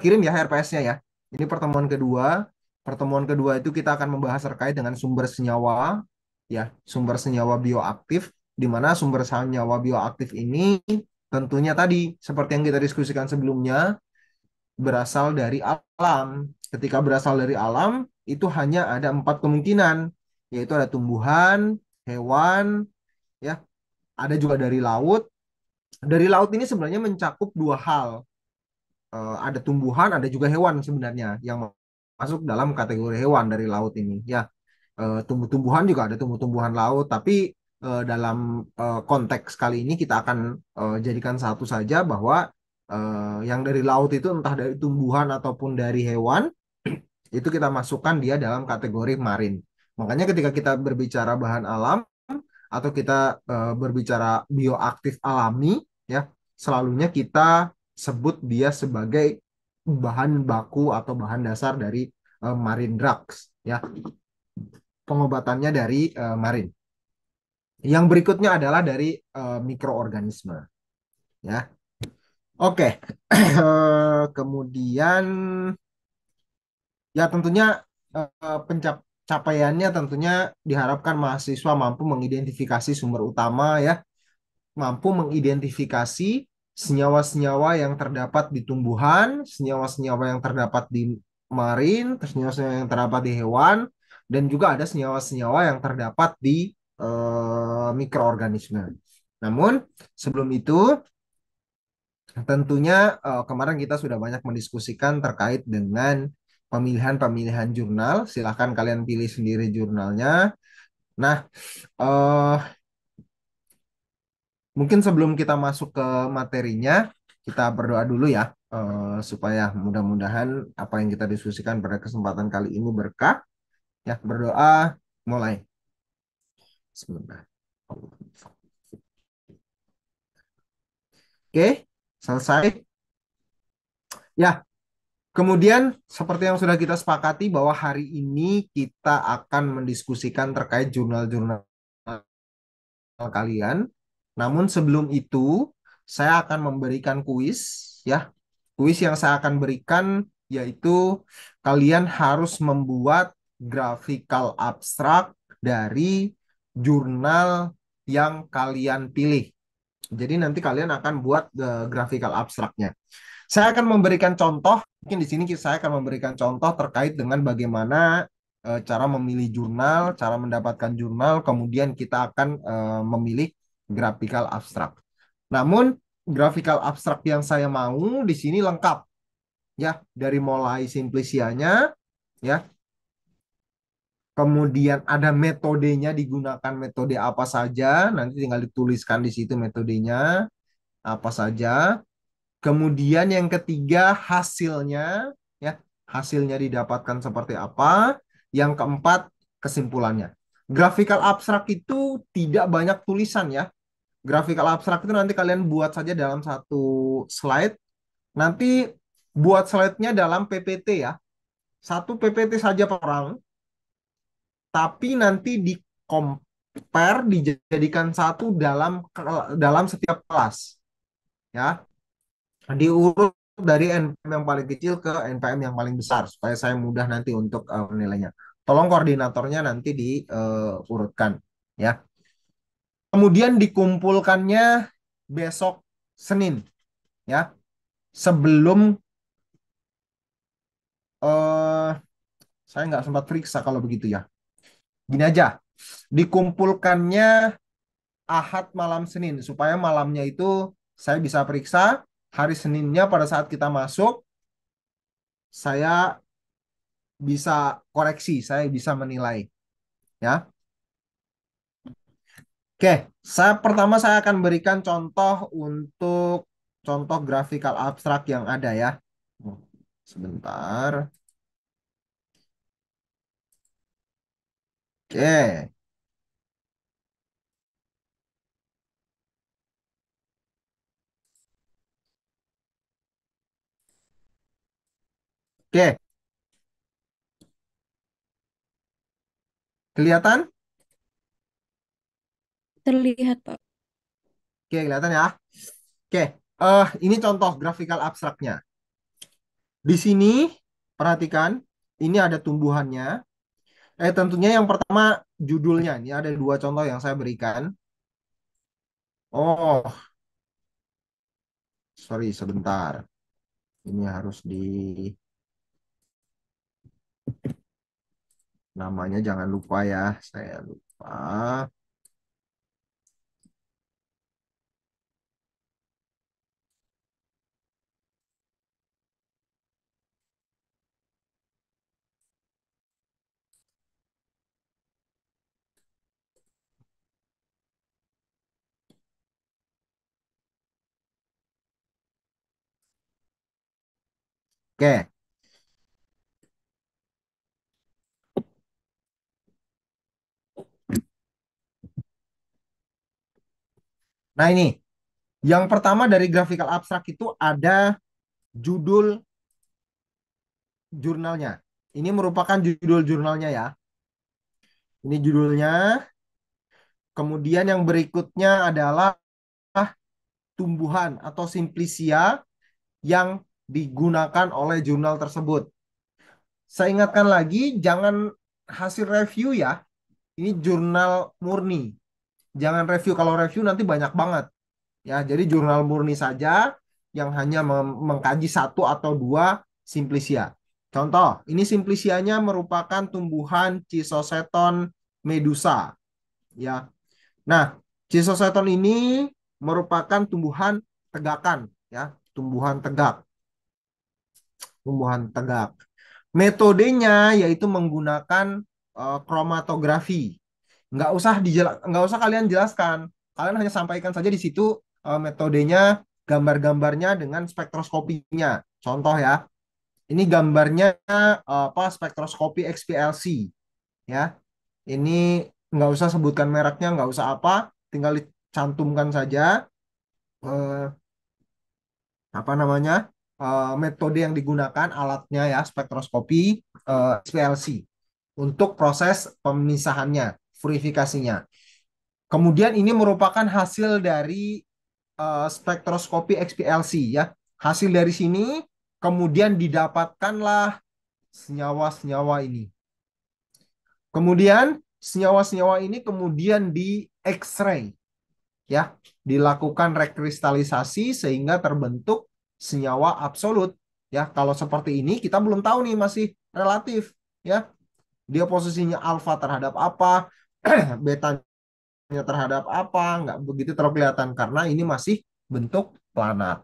kirim ya RPS-nya ya. Ini pertemuan kedua. Pertemuan kedua itu kita akan membahas terkait dengan sumber senyawa, ya, sumber senyawa bioaktif, di mana sumber senyawa bioaktif ini tentunya tadi seperti yang kita diskusikan sebelumnya berasal dari alam. Ketika berasal dari alam itu hanya ada empat kemungkinan, yaitu ada tumbuhan, hewan, ya, ada juga dari laut. Dari laut ini sebenarnya mencakup dua hal. Ada tumbuhan, ada juga hewan sebenarnya yang masuk dalam kategori hewan dari laut ini. Ya, tumbuh-tumbuhan juga ada tumbuh-tumbuhan laut, tapi dalam konteks kali ini kita akan jadikan satu saja bahwa yang dari laut itu entah dari tumbuhan ataupun dari hewan itu kita masukkan dia dalam kategori marin. Makanya ketika kita berbicara bahan alam atau kita berbicara bioaktif alami, ya, selalunya kita sebut dia sebagai bahan baku atau bahan dasar dari marine drugs, ya, pengobatannya dari marin. Yang berikutnya adalah dari mikroorganisme, ya. Oke. Kemudian ya tentunya pencapaiannya tentunya diharapkan mahasiswa mampu mengidentifikasi sumber utama, ya, mampu mengidentifikasi senyawa-senyawa yang terdapat di tumbuhan, senyawa-senyawa yang terdapat di marin, senyawa-senyawa yang terdapat di hewan, dan juga ada senyawa-senyawa yang terdapat di mikroorganisme. Namun sebelum itu tentunya kemarin kita sudah banyak mendiskusikan terkait dengan pemilihan-pemilihan jurnal. Silahkan kalian pilih sendiri jurnalnya. Nah, eh, mungkin sebelum kita masuk ke materinya, kita berdoa dulu ya, supaya mudah-mudahan apa yang kita diskusikan pada kesempatan kali ini berkah. Ya, berdoa mulai. Sebentar. Oke, selesai. Ya, kemudian, seperti yang sudah kita sepakati bahwa hari ini kita akan mendiskusikan terkait jurnal-jurnal kalian. Namun sebelum itu, saya akan memberikan kuis, ya. Kuis yang saya akan berikan yaitu kalian harus membuat graphical abstrak dari jurnal yang kalian pilih. Jadi nanti kalian akan buat graphical abstraknya. Saya akan memberikan contoh, mungkin di sini saya akan memberikan contoh terkait dengan bagaimana cara memilih jurnal, cara mendapatkan jurnal, kemudian kita akan memilih graphical abstract. Namun, graphical abstract yang saya mau di sini lengkap, ya, dari mulai simplisianya, ya, kemudian ada metodenya, digunakan metode apa saja, nanti tinggal dituliskan di situ metodenya apa saja. Kemudian yang ketiga hasilnya, ya, hasilnya didapatkan seperti apa. Yang keempat kesimpulannya. Graphical abstrak itu tidak banyak tulisan, ya. Graphical abstrak itu nanti kalian buat saja dalam satu slide. Nanti buat slide-nya dalam PPT, ya. Satu PPT saja per orang, tapi nanti di compare dijadikan satu dalam setiap kelas, ya. Diurut dari NPM yang paling kecil ke NPM yang paling besar supaya saya mudah nanti untuk menilainya. Tolong koordinatornya nanti diurutkan, ya. Kemudian dikumpulkannya besok Senin, ya. Sebelum eh saya nggak sempat periksa kalau begitu ya. Gini aja, dikumpulkannya Ahad malam Senin supaya malamnya itu saya bisa periksa, hari Seninnya pada saat kita masuk saya bisa koreksi, saya bisa menilai, ya. Oke, saya akan berikan contoh untuk contoh grafikal abstrak yang ada, ya. Oh, sebentar. Oke. Oke, kelihatan? Terlihat, Pak. Oke, kelihatan ya. Oke, ini contoh grafikal abstraknya. Di sini perhatikan, ini ada tumbuhannya. Tentunya yang pertama judulnya. Ini ada dua contoh yang saya berikan. Oh, sorry sebentar. Ini harus di namanya jangan lupa ya. Saya lupa. Oke. Nah, ini yang pertama dari graphical abstrak itu ada judul jurnalnya. Ini merupakan judul jurnalnya ya. Ini judulnya. Kemudian yang berikutnya adalah tumbuhan atau simplicia yang digunakan oleh jurnal tersebut. Saya ingatkan lagi, jangan hasil review ya. Ini jurnal murni. Jangan review. Kalau review nanti banyak banget. Ya, jadi jurnal murni saja yang hanya mengkaji satu atau dua simplicia. Contoh, ini simplicianya merupakan tumbuhan Chisoseton medusa. Ya, nah, Chisoseton ini merupakan tumbuhan tegakan. Ya, tumbuhan tegak. Metodenya yaitu menggunakan kromatografi. Nggak usah kalian jelaskan. Kalian hanya sampaikan saja di situ metodenya, gambar-gambarnya dengan spektroskopinya. Contoh ya, ini gambarnya apa spektroskopi XPLC ya. Ini nggak usah sebutkan mereknya, nggak usah apa, tinggal dicantumkan saja eh, apa namanya metode yang digunakan alatnya ya spektroskopi SPLC untuk proses pemisahannya, purifikasinya. Kemudian ini merupakan hasil dari spektroskopi XPLC ya. Hasil dari sini kemudian didapatkanlah senyawa-senyawa ini. Kemudian senyawa-senyawa ini kemudian di X-ray ya, dilakukan rekristalisasi sehingga terbentuk senyawa absolut. Ya, kalau seperti ini kita belum tahu nih, masih relatif ya. Dia posisinya alfa terhadap apa, betanya terhadap apa, nggak begitu terkelihatan karena ini masih bentuk planar.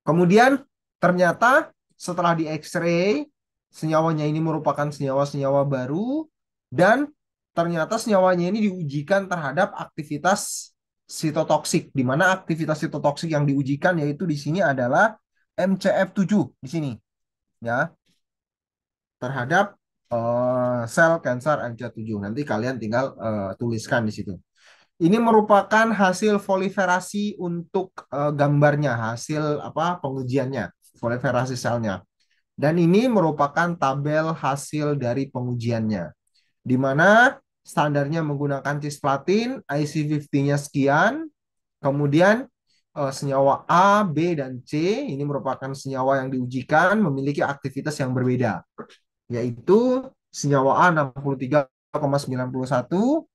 Kemudian ternyata setelah di X-ray, senyawanya ini merupakan senyawa-senyawa baru dan ternyata senyawanya ini diujikan terhadap aktivitas sitotoksik, di mana aktivitas sitotoksik yang diujikan yaitu di sini adalah MCF7 di sini ya, terhadap sel kanker MCF7. Nanti kalian tinggal tuliskan di situ. Ini merupakan hasil proliferasi untuk gambarnya, hasil apa pengujiannya, proliferasi selnya. Dan ini merupakan tabel hasil dari pengujiannya, di mana standarnya menggunakan cisplatin, IC50-nya sekian, kemudian senyawa A, B, dan C, ini merupakan senyawa yang diujikan memiliki aktivitas yang berbeda, yaitu senyawa A 63,91,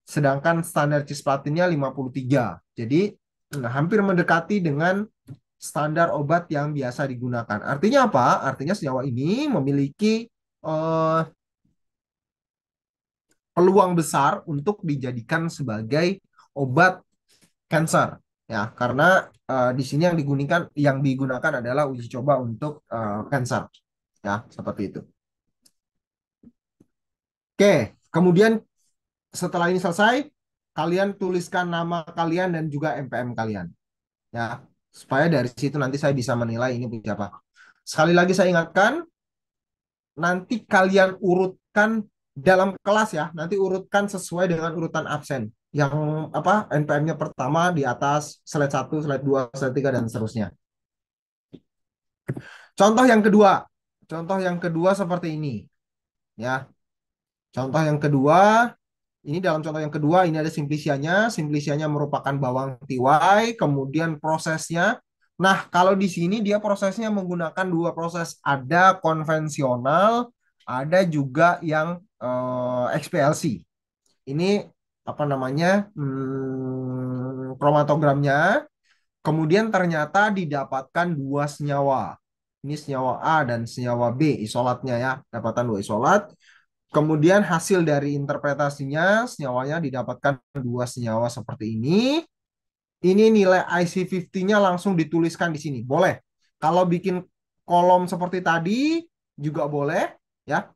sedangkan standar cisplatinnya 53. Jadi hampir mendekati dengan standar obat yang biasa digunakan. Artinya apa? Artinya senyawa ini memiliki eh, peluang besar untuk dijadikan sebagai obat kanker. Ya, karena di sini yang digunakan adalah uji coba untuk kanker. Ya, seperti itu. Oke, kemudian setelah ini selesai, kalian tuliskan nama kalian dan juga MPM kalian. Ya, supaya dari situ nanti saya bisa menilai ini punya apa. Sekali lagi saya ingatkan, nanti kalian urutkan dalam kelas ya, nanti urutkan sesuai dengan urutan absen. Yang apa NPM-nya pertama di atas slide 1, slide 2, slide 3 dan seterusnya. Contoh yang kedua. Contoh yang kedua seperti ini, ya. Contoh yang kedua, ini dalam contoh yang kedua ini ada simplicianya. Simplicianya merupakan bawang tiwai, kemudian prosesnya Nah, kalau di sini dia prosesnya menggunakan dua proses. Ada konvensional, ada juga yang XPLC. Ini apa namanya? Kromatogramnya. Kemudian ternyata didapatkan dua senyawa. Ini senyawa A dan senyawa B, isolatnya ya. Dapatkan dua isolat. Kemudian hasil dari interpretasinya, senyawanya didapatkan dua senyawa seperti ini. Ini nilai IC50-nya langsung dituliskan di sini. Boleh. Kalau bikin kolom seperti tadi juga boleh ya.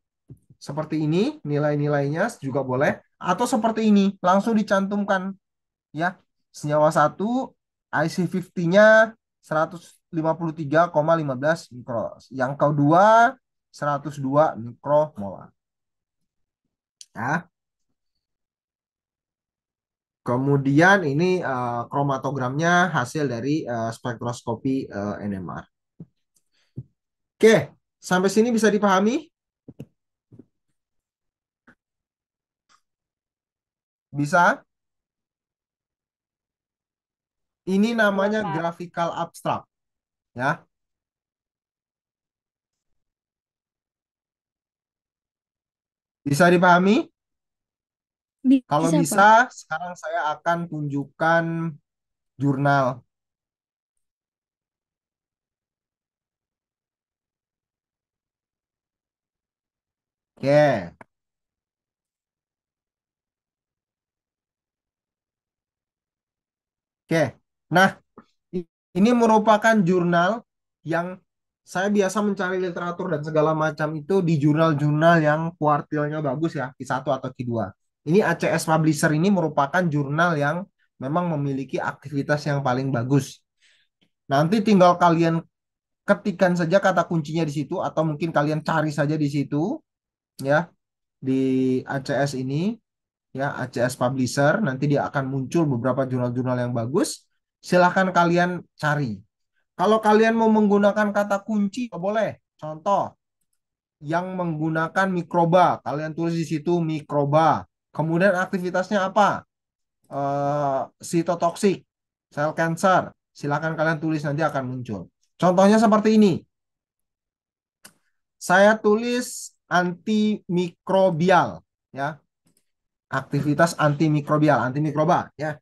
Seperti ini nilai-nilainya juga boleh atau seperti ini langsung dicantumkan ya. Senyawa satu IC50-nya 153,15 mikro. Yang kedua 102 mikromolar. Ya. Kemudian ini kromatogramnya hasil dari spektroskopi NMR. Oke, sampai sini bisa dipahami? Bisa? Ini Iya, namanya Kak. graphical abstract, ya. Bisa dipahami? Kalau Bisa, bisa, Pak. sekarang saya akan tunjukkan jurnal. Oke, oke. Nah, ini merupakan jurnal yang saya biasa mencari literatur dan segala macam itu di jurnal-jurnal yang kuartilnya bagus ya, Q1 atau Q2. Ini ACS Publisher ini merupakan jurnal yang memang memiliki aktivitas yang paling bagus. Nanti tinggal kalian ketikkan saja kata kuncinya di situ atau mungkin kalian cari saja di situ ya di ACS ini ya ACS Publisher nanti dia akan muncul beberapa jurnal-jurnal yang bagus. Silahkan kalian cari. Kalau kalian mau menggunakan kata kunci boleh. Contoh yang menggunakan mikroba, kalian tulis di situ mikroba. Kemudian aktivitasnya apa? Sitotoksik, sel cancer. Silahkan kalian tulis nanti akan muncul. Contohnya seperti ini. Saya tulis antimikrobial ya, aktivitas antimikrobial, antimikroba ya.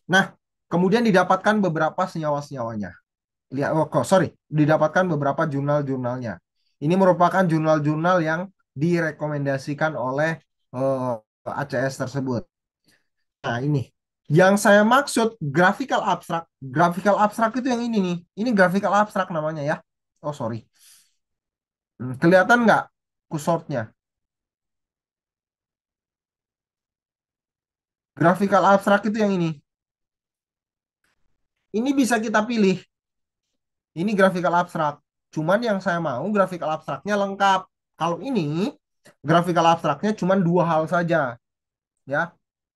Nah, kemudian didapatkan beberapa senyawa-senyawanya. Lihat, oh, sorry, didapatkan beberapa jurnal-jurnalnya. Ini merupakan jurnal-jurnal yang direkomendasikan oleh ACS tersebut. Nah, ini. Yang saya maksud graphical abstract. Graphical abstract itu yang ini nih. Ini graphical abstract namanya ya. Oh, sorry. Kelihatan nggak kursornya? Graphical abstract itu yang ini. Ini bisa kita pilih. Ini graphical abstract. Cuman yang saya mau graphical abstraknya lengkap. Kalau ini graphical abstraknya cuma dua hal saja, ya.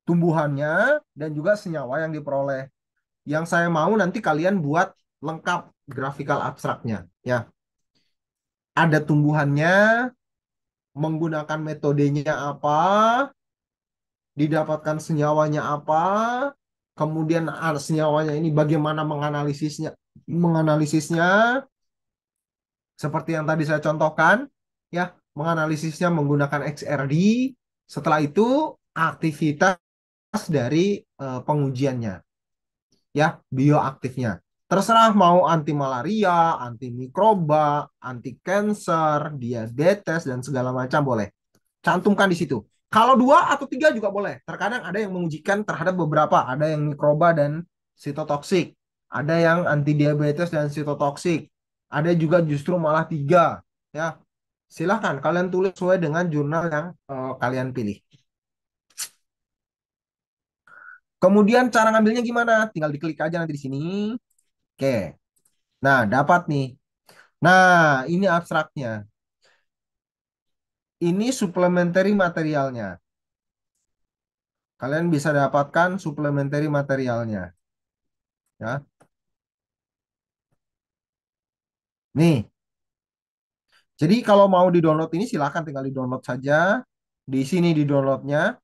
Tumbuhannya dan juga senyawa yang diperoleh. Yang saya mau nanti kalian buat lengkap graphical abstraknya, ya. Ada tumbuhannya, menggunakan metodenya apa, didapatkan senyawanya apa, kemudian senyawanya ini bagaimana menganalisisnya, seperti yang tadi saya contohkan, ya, menganalisisnya menggunakan XRD. Setelah itu aktivitas dari pengujiannya, ya, bioaktifnya. Terserah mau anti malaria, anti mikroba, anti cancer, diabetes dan segala macam boleh. Cantumkan di situ. Kalau dua atau tiga juga boleh. Terkadang ada yang mengujikan terhadap beberapa, ada yang mikroba dan sitotoksik, ada yang anti diabetes dan sitotoksik, ada juga justru malah tiga. Ya, silahkan kalian tulis sesuai dengan jurnal yang kalian pilih. Kemudian cara ngambilnya gimana? Tinggal diklik aja nanti di sini. Oke. Nah, dapat nih. Nah, ini abstraknya. Ini supplementary materialnya. Kalian bisa dapatkan supplementary materialnya. Ya. Nih, jadi kalau mau di-download ini silahkan tinggal di-download saja. Di sini di-downloadnya.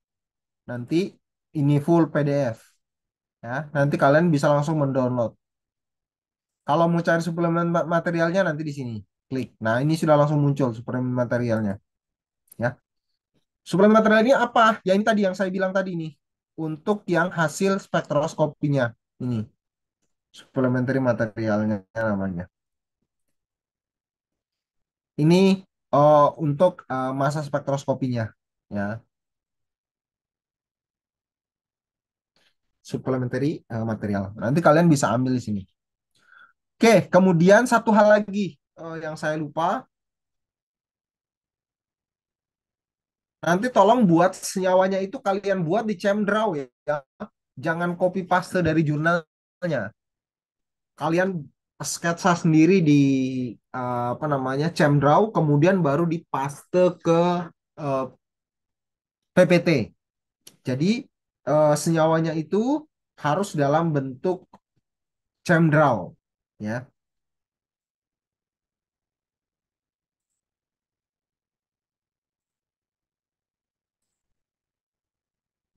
Nanti ini full PDF. Ya, nanti kalian bisa langsung mendownload. Kalau mau cari suplemen materialnya nanti di sini klik. Nah, ini sudah langsung muncul suplemen materialnya ya. Suplemen material ini apa? Ya ini tadi yang saya bilang tadi nih. Untuk yang hasil spektroskopinya. Ini suplementary materialnya namanya. Ini untuk masa spektroskopinya ya, supplementary material. Nanti kalian bisa ambil di sini. Oke, kemudian satu hal lagi yang saya lupa. Nanti tolong buat senyawanya itu kalian buat di ChemDraw ya. Jangan copy paste dari jurnalnya. Kalian sketsa sendiri di apa namanya ChemDraw, kemudian baru dipaste ke eh, PPT. Jadi senyawanya itu harus dalam bentuk ChemDraw ya.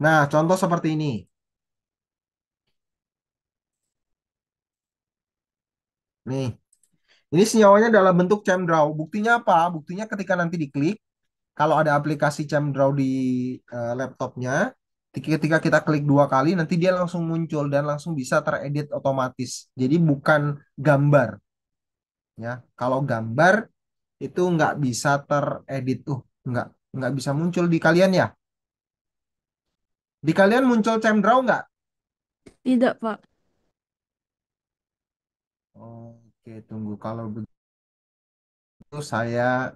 Nah, contoh seperti ini. Nih, ini senyawanya dalam bentuk ChemDraw. Buktinya apa? Buktinya ketika nanti diklik, kalau ada aplikasi ChemDraw di laptopnya, ketika kita klik dua kali, nanti dia langsung muncul dan langsung bisa teredit otomatis. Jadi bukan gambar ya. Kalau gambar itu nggak bisa teredit tuh, nggak bisa muncul di kalian ya. Di kalian muncul ChemDraw nggak? Tidak, Pak. Oke, tunggu. Kalau begitu saya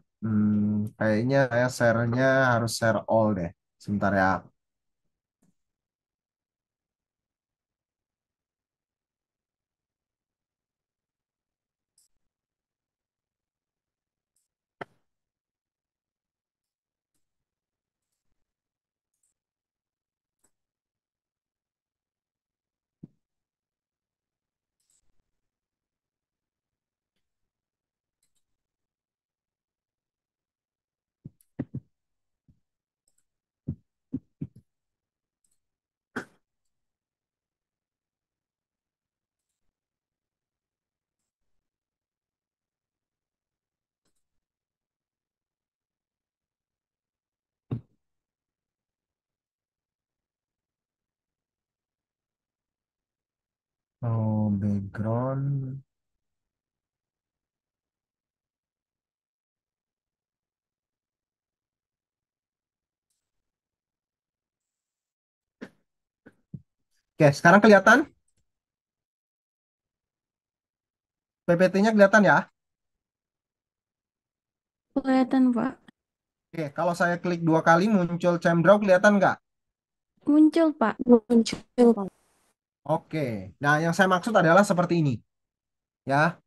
kayaknya saya share-nya harus share all deh. Sebentar ya. Oh, background. Oke, sekarang kelihatan PPT-nya kelihatan ya. Kelihatan, Pak. Oke, kalau saya klik dua kali muncul ChemDraw kelihatan nggak? Muncul, Pak. Muncul, Pak. Oke. Nah, yang saya maksud adalah seperti ini ya.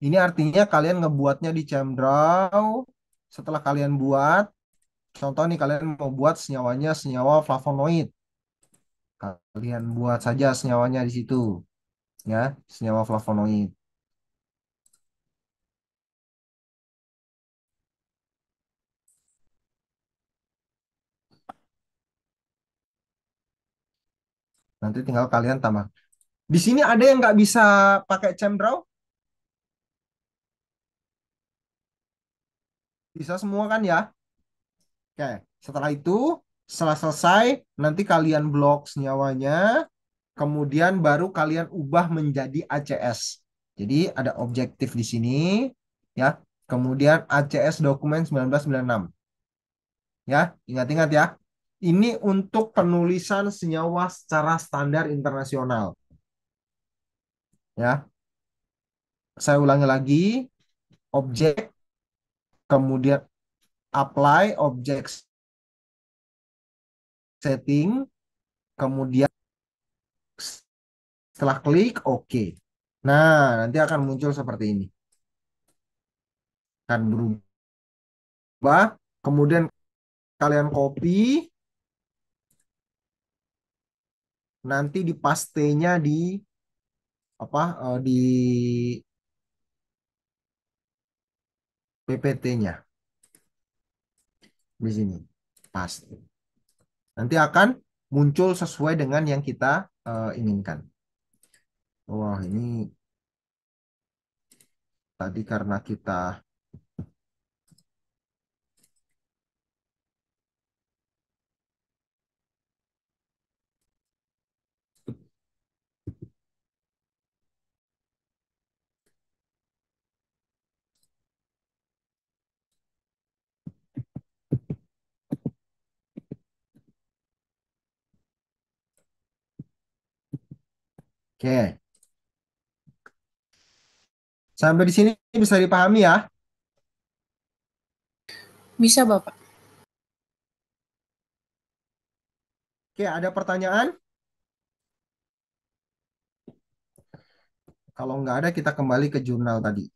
Ini artinya kalian ngebuatnya di ChemDraw. Setelah kalian buat, contoh nih kalian mau buat senyawanya senyawa flavonoid. Kalian buat saja senyawanya di situ ya, senyawa flavonoid. Nanti tinggal kalian tambah. Di sini ada yang nggak bisa pakai ChemDraw? Bisa semua kan ya? Oke, setelah itu, setelah selesai, nanti kalian blok senyawanya, kemudian baru kalian ubah menjadi ACS. Jadi ada objektif di sini, ya. Kemudian ACS dokumen 1996. Ya, ingat-ingat ya. Ini untuk penulisan senyawa secara standar internasional. Ya, saya ulangi lagi, objek, kemudian apply object setting, kemudian setelah klik OK. Nah, nanti akan muncul seperti ini. Akan berubah, kemudian kalian copy, nanti di pastenya di apa di PPT-nya di sini. Paste. Nanti akan muncul sesuai dengan yang kita inginkan. Wah, ini Tadi karena kita, oke, sampai di sini bisa dipahami ya. Bisa, Bapak. Oke, ada pertanyaan? Kalau nggak ada, kita kembali ke jurnal tadi.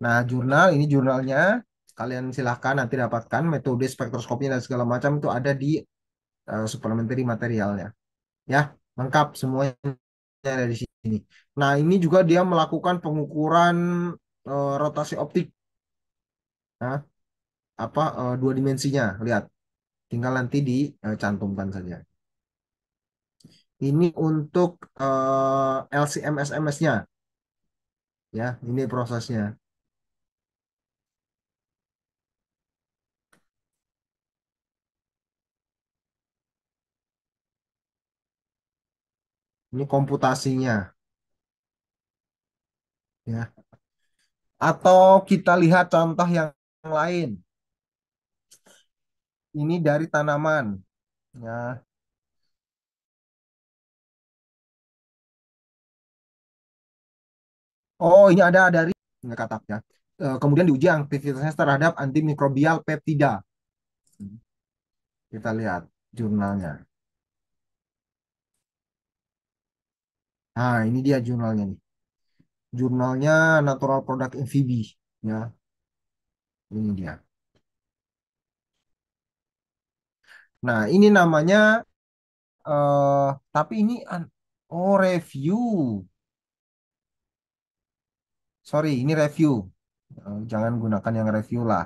Nah, jurnal ini jurnalnya kalian silahkan nanti dapatkan metode spektroskopinya dan segala macam itu ada di supplementary materialnya. Ya, lengkap semuanya ada di sini. Nah, ini juga dia melakukan pengukuran rotasi optik, nah, dua dimensinya. Lihat, tinggal nanti dicantumkan saja. Ini untuk LCM SMS-nya, ya, ini prosesnya. Ini komputasinya, ya. Atau kita lihat contoh yang lain. Ini dari tanaman, ya. Oh, ini ada dari nggak kataknya. Kemudian diuji aktivitasnya terhadap antimikrobial peptida. Kita lihat jurnalnya. Nah, ini dia jurnalnya nih. Jurnalnya Natural Product Amphibi, ya. Ini dia. Nah, ini namanya tapi ini oh, review. Sorry, ini review. Jangan gunakan yang review lah.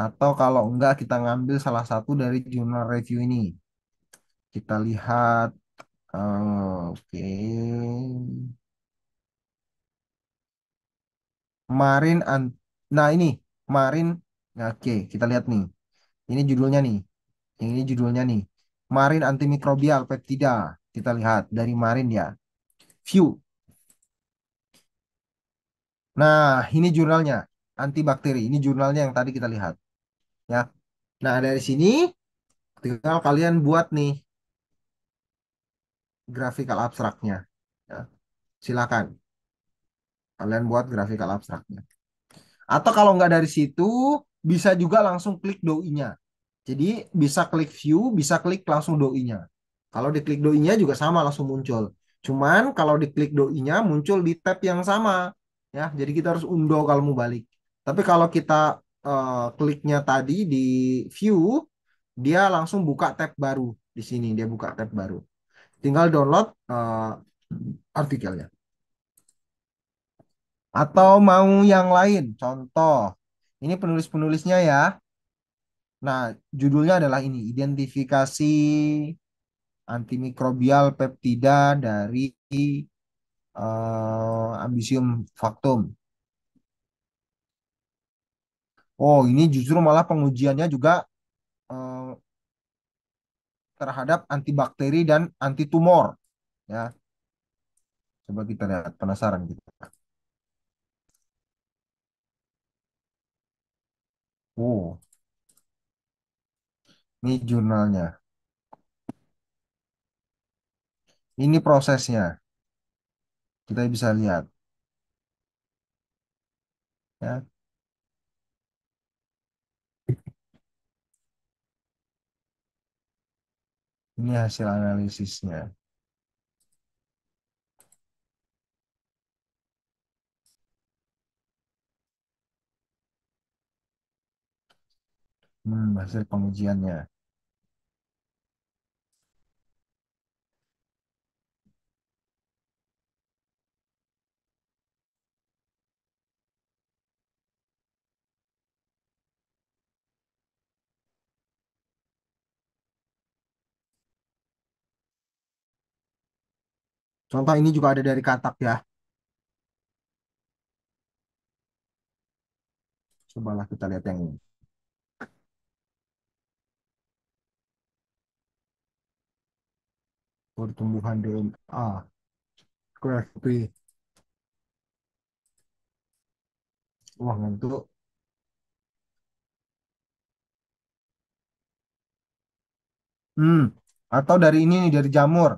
Atau kalau enggak kita ngambil salah satu dari jurnal review ini. Kita lihat, oke. Kemarin, nah ini, kemarin, nah, oke, kita lihat nih. Ini judulnya nih. Yang ini judulnya nih. Marin antimikrobial peptida. Kita lihat dari Marin ya. View. Nah, ini jurnalnya. Antibakteri. Ini jurnalnya yang tadi kita lihat. Ya. Nah, dari sini tinggal kalian buat nih grafikal abstraknya. Ya. Silakan. Kalian buat grafikal abstraknya. Atau kalau nggak dari situ, bisa juga langsung klik doi-nya. Jadi bisa klik view, bisa klik langsung doi-nya. Kalau diklik doi-nya juga sama langsung muncul. Cuman kalau diklik doi-nya muncul di tab yang sama. Ya, jadi kita harus undo kalau mau balik. Tapi kalau kita kliknya tadi di view, dia langsung buka tab baru. Di sini dia buka tab baru. Tinggal download artikelnya. Atau mau yang lain, contoh. Ini penulis-penulisnya ya. Nah, judulnya adalah ini, identifikasi antimikrobial peptida dari Ambisium factum. Oh, ini justru malah pengujiannya juga eh, terhadap antibakteri dan antitumor. Ya, coba kita lihat, penasaran gitu. Oh, ini jurnalnya. Ini prosesnya. Kita bisa lihat. Ya, ini hasil analisisnya. Hasil pengujiannya. Contoh ini juga ada dari Katak ya. Cobalah kita lihat yang ini. Pertumbuhan DNA. QFP. Wah, ngantuk. Hmm. Atau dari ini nih, dari jamur.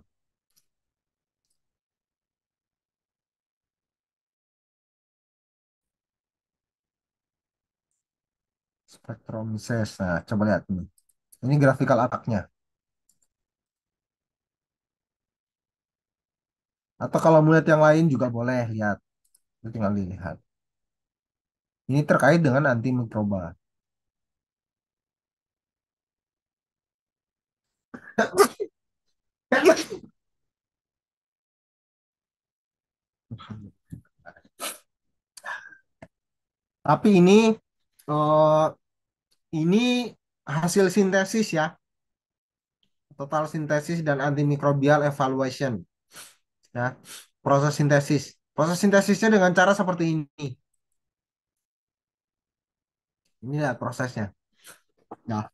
Spektromises. Nah, coba lihat ini. Ini grafikal ataknya. Atau kalau mau lihat yang lain juga boleh lihat. Itu tinggal dilihat. Ini terkait dengan antimikroba. Tapi eh, ini hasil sintesis ya, total sintesis dan antimikrobial evaluation ya. Proses sintesis. Proses sintesisnya dengan cara seperti ini. Inilah prosesnya. Nah,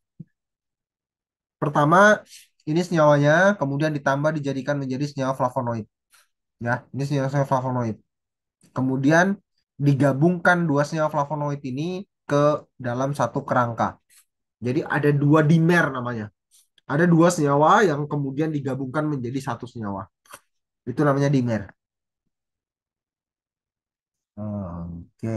pertama ini senyawanya kemudian ditambah dijadikan menjadi senyawa flavonoid ya. Ini senyawa flavonoid. Kemudian digabungkan dua senyawa flavonoid ini ke dalam satu kerangka. Jadi ada dua dimer namanya. Ada dua senyawa yang kemudian digabungkan menjadi satu senyawa. Itu namanya dimer. Oke.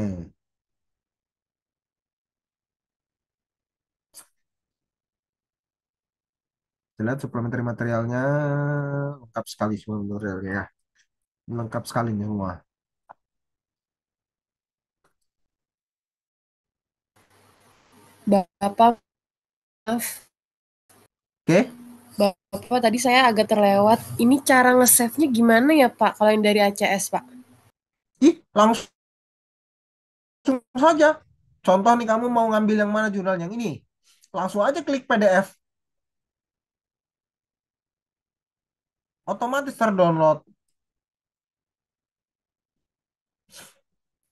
Kita lihat suplementary materialnya lengkap sekali semua materialnya ya. Lengkap sekali nih semua. Bapak, maaf, Oke. Bapak tadi saya agak terlewat. Ini cara nge-save-nya gimana ya Pak, kalau yang dari ACS Pak? Ih, langsung saja. Contoh nih kamu mau ngambil yang mana jurnal yang ini. Langsung aja klik PDF. Otomatis terdownload.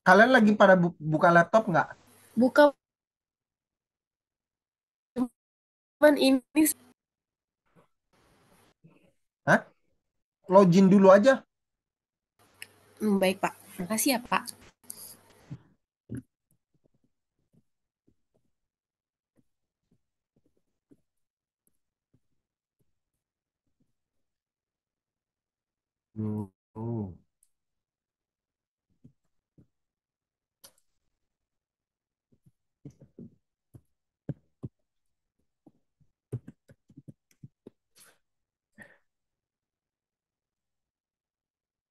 Kalian lagi pada buka laptop nggak? Buka, cuman ini. Hah? Login dulu aja. Baik Pak, makasih ya Pak. Oh.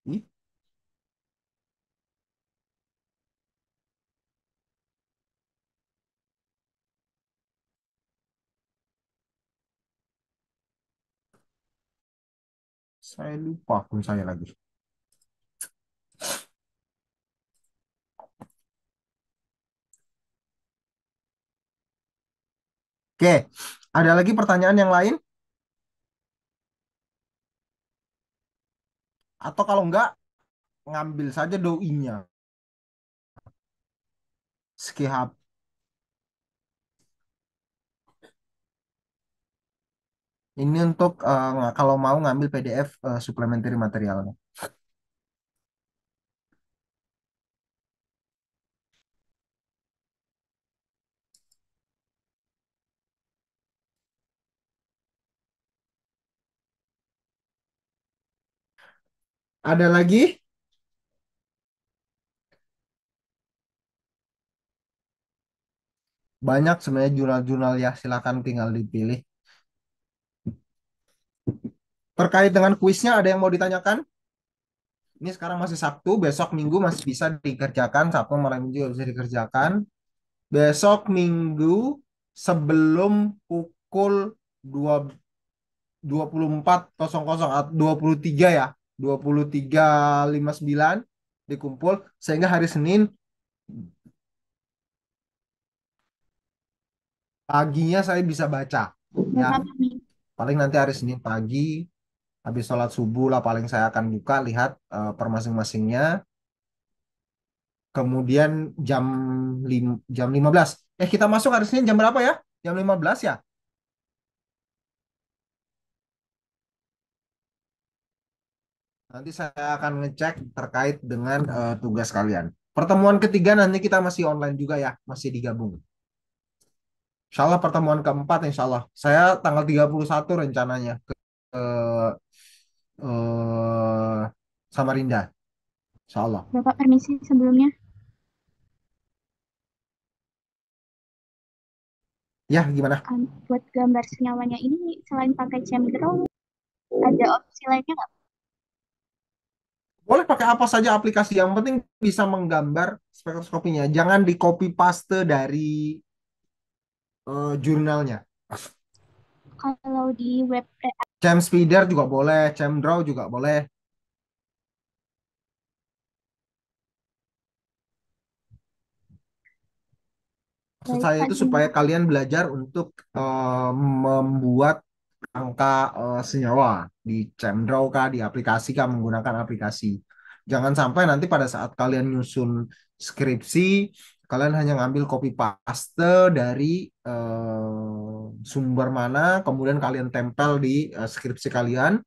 Ih, saya lupa akun saya lagi. Oke, ada lagi pertanyaan yang lain? Atau kalau enggak, ngambil saja doinya. Skihab. Ini untuk kalau mau ngambil PDF supplementary materialnya. Ada lagi? Banyak sebenarnya jurnal-jurnal ya, silakan tinggal dipilih. Terkait dengan kuisnya ada yang mau ditanyakan? Ini sekarang masih Sabtu, besok Minggu masih bisa dikerjakan, Sabtu malam Minggu juga bisa dikerjakan. Besok Minggu sebelum pukul 2 24.00 atau 23 ya, 23.59 dikumpul sehingga hari Senin paginya saya bisa baca ya. Paling nanti hari Senin pagi Habis sholat subuh lah paling saya akan buka lihat per masing-masingnya. Kemudian jam 15. Kita masuk hari Senin jam berapa ya? Jam 15 ya? Nanti saya akan ngecek terkait dengan tugas kalian. Pertemuan ketiga nanti kita masih online juga ya, masih digabung. Insya Allah pertemuan keempat, insya Allah. Saya tanggal 31 rencananya ke eh, Samarinda, insya Allah. Bapak permisi sebelumnya. Ya, gimana? Buat gambar senyawanya ini selain pakai ChemDraw, ada opsi lainnya nggak? Boleh pakai apa saja aplikasi, yang penting bisa menggambar spektroskopinya. Jangan di copy paste dari jurnalnya. Kalau di web ChemSpeeder juga boleh, ChemDraw juga boleh. Maksud baik saya Pak itu Jun. supaya kalian belajar untuk membuat angka senyawa di ChemDraw kah, di aplikasi kah, menggunakan aplikasi. Jangan sampai nanti pada saat kalian nyusun skripsi, kalian hanya ngambil copy paste dari sumber mana, kemudian kalian tempel di skripsi kalian.